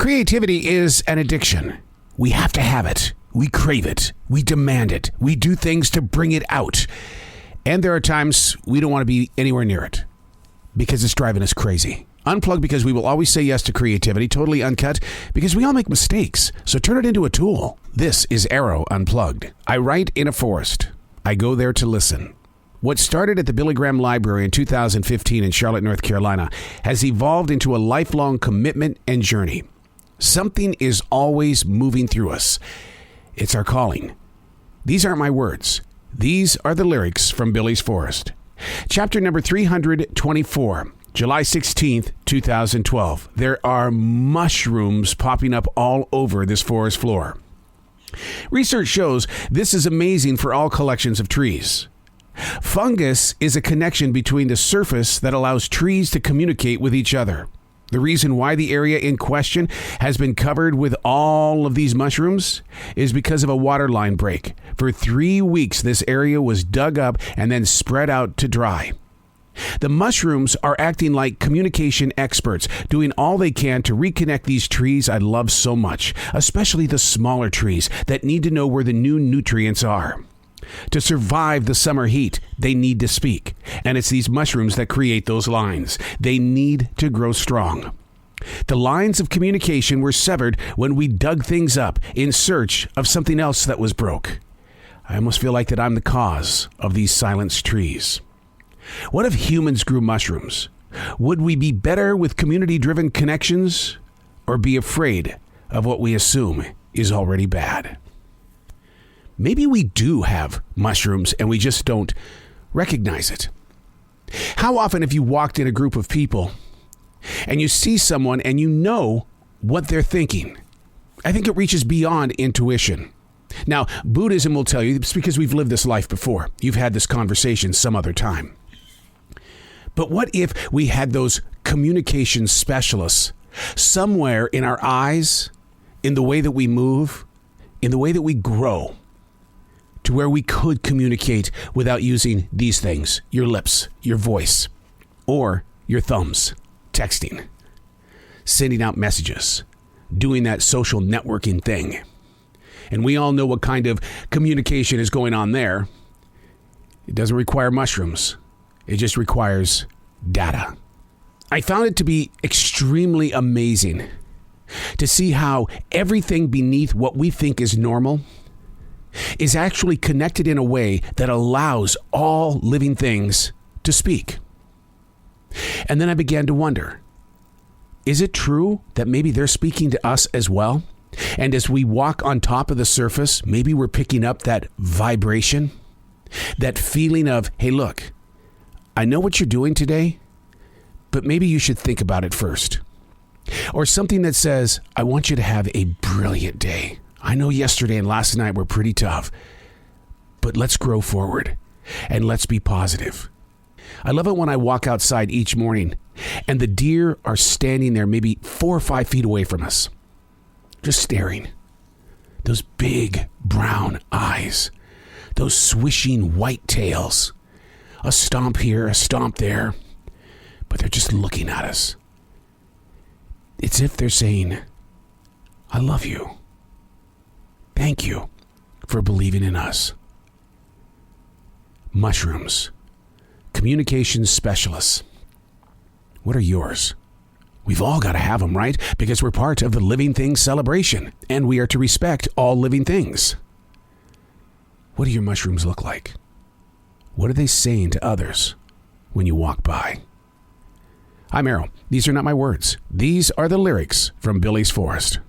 Creativity is an addiction. We have to have it. We crave it. We demand it. We do things to bring it out. And there are times we don't want to be anywhere near it because it's driving us crazy. Unplugged because we will always say yes to creativity. Totally uncut because we all make mistakes. So turn it into a tool. This is Arroe Unplugged. I write in a forest. I go there to listen. What started at the Billy Graham Library in 2015 in Charlotte, North Carolina, has evolved into a lifelong commitment and journey. Something is always moving through us. It's our calling. These aren't my words. These are the lyrics from Billy's Forest. Chapter number 324, July 16th, 2012. There are mushrooms popping up all over this forest floor. Research shows this is amazing for all collections of trees. Fungus is a connection between the surface that allows trees to communicate with each other. The reason why the area in question has been covered with all of these mushrooms is because of a water line break. For 3 weeks, this area was dug up and then spread out to dry. The mushrooms are acting like communication experts, doing all they can to reconnect these trees I love so much, especially the smaller trees that need to know where the new nutrients are. To survive the summer heat, they need to speak. And it's these mushrooms that create those lines. They need to grow strong. The lines of communication were severed when we dug things up in search of something else that was broke. I almost feel like that I'm the cause of these silenced trees. What if humans grew mushrooms? Would we be better with community-driven connections or be afraid of what we assume is already bad? Maybe we do have mushrooms and we just don't recognize it. How often have you walked in a group of people and you see someone and you know what they're thinking? I think it reaches beyond intuition. Now, Buddhism will tell you it's because we've lived this life before. You've had this conversation some other time. But what if we had those communication specialists somewhere in our eyes, in the way that we move, in the way that we grow, to where we could communicate without using these things, your lips, your voice, or your thumbs, texting, sending out messages, doing that social networking thing. And we all know what kind of communication is going on there. It doesn't require mushrooms. It just requires data. I found it to be extremely amazing to see how everything beneath what we think is normal is actually connected in a way that allows all living things to speak. And then I began to wonder, is it true that maybe they're speaking to us as well? And as we walk on top of the surface, maybe we're picking up that vibration, that feeling of, hey, look, I know what you're doing today, but maybe you should think about it first. Or something that says, I want you to have a brilliant day. I know yesterday and last night were pretty tough, but let's grow forward and let's be positive. I love it when I walk outside each morning and the deer are standing there maybe 4 or 5 feet away from us, just staring. Those big brown eyes, those swishing white tails, a stomp here, a stomp there, but they're just looking at us. It's if they're saying, I love you. Thank you for believing in us. Mushrooms, communications specialists. What are yours? We've all got to have them, right? Because we're part of the living things celebration, and we are to respect all living things. What do your mushrooms look like? What are they saying to others when you walk by? I'm Arroe. These are not my words. These are the lyrics from Billy's Forest.